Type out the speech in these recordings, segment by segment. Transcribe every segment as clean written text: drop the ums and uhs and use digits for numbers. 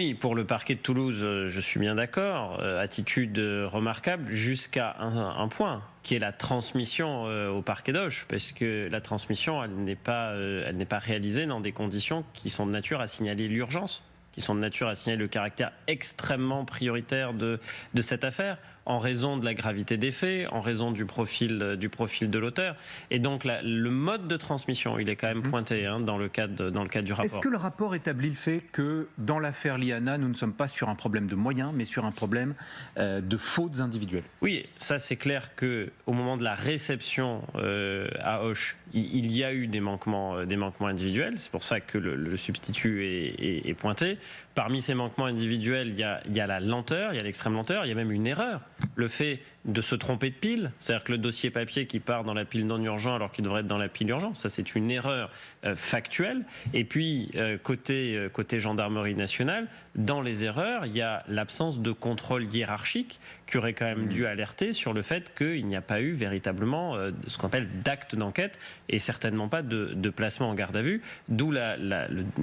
Oui, pour le parquet de Toulouse, je suis bien d'accord. Attitude remarquable jusqu'à un point, qui est la transmission au parquet d'Auch, parce que la transmission, elle n'est pas réalisée dans des conditions qui sont de nature à signaler l'urgence, qui sont de nature à signaler le caractère extrêmement prioritaire de cette affaire, en raison de la gravité des faits, en raison du profil de l'auteur. Et donc le mode de transmission, il est quand même pointé dans le cadre du rapport. Est-ce que le rapport établit le fait que dans l'affaire Liana, nous ne sommes pas sur un problème de moyens, mais sur un problème de fautes individuelles? Oui, ça c'est clair qu'au moment de la réception à Auch, il y a eu des manquements individuels. C'est pour ça que le substitut est pointé. Parmi ces manquements individuels, il y a la lenteur, il y a l'extrême lenteur, il y a même une erreur. Le fait de se tromper de pile, c'est-à-dire que le dossier papier qui part dans la pile non urgent alors qu'il devrait être dans la pile urgent, ça c'est une erreur factuelle. Et puis côté gendarmerie nationale, dans les erreurs, il y a l'absence de contrôle hiérarchique qui aurait quand même dû alerter sur le fait qu'il n'y a pas eu véritablement ce qu'on appelle d'acte d'enquête et certainement pas de placement en garde à vue, d'où la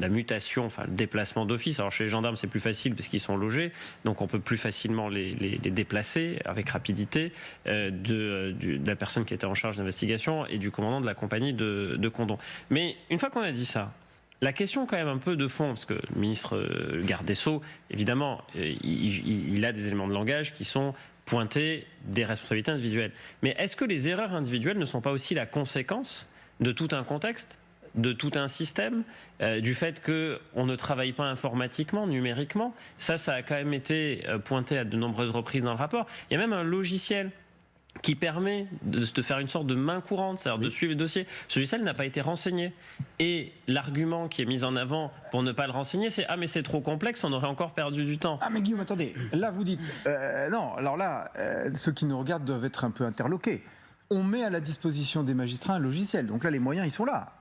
mutation, enfin le déplacement d'office. Alors chez les gendarmes c'est plus facile parce qu'ils sont logés, donc on peut plus facilement les déplacer avec rapidité de la personne qui était en charge d'investigation et du commandant de la compagnie de Condon. Mais une fois qu'on a dit ça, la question quand même un peu de fond, parce que le ministre le garde des Sceaux, évidemment, il a des éléments de langage qui sont pointés des responsabilités individuelles. Mais est-ce que les erreurs individuelles ne sont pas aussi la conséquence de tout un contexte, de tout un système, du fait qu'on ne travaille pas informatiquement, numériquement? Ça a quand même été pointé à de nombreuses reprises dans le rapport. Il y a même un logiciel qui permet de faire une sorte de main courante, c'est-à-dire de suivre les dossiers. Ce logiciel n'a pas été renseigné. Et l'argument qui est mis en avant pour ne pas le renseigner, c'est « Ah, mais c'est trop complexe, on aurait encore perdu du temps. » Ah mais Guillaume, attendez, là vous dites... non, alors là, ceux qui nous regardent doivent être un peu interloqués. On met à la disposition des magistrats un logiciel, donc là les moyens, ils sont là.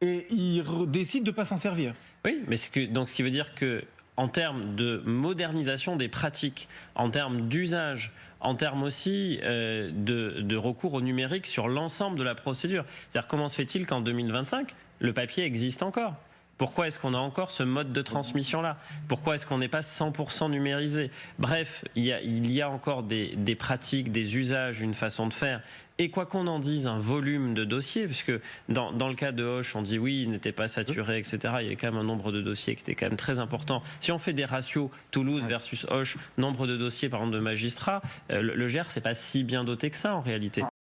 Et ils décident de ne pas s'en servir. Oui, mais ce qui veut dire que en termes de modernisation des pratiques, en termes d'usage, en termes aussi de recours au numérique sur l'ensemble de la procédure. C'est-à-dire comment se fait-il qu'en 2025, le papier existe encore ? Pourquoi est-ce qu'on a encore ce mode de transmission-là? Pourquoi est-ce qu'on n'est pas 100% numérisé? Bref, il y a encore des pratiques, des usages, une façon de faire. Et quoi qu'on en dise, un volume de dossiers, puisque dans le cas de Auch, on dit oui, ils n'étaient pas saturés, etc. Il y avait quand même un nombre de dossiers qui était quand même très important. Si on fait des ratios Toulouse versus Auch, nombre de dossiers par exemple de magistrats, le GR c'est pas si bien doté que ça en réalité.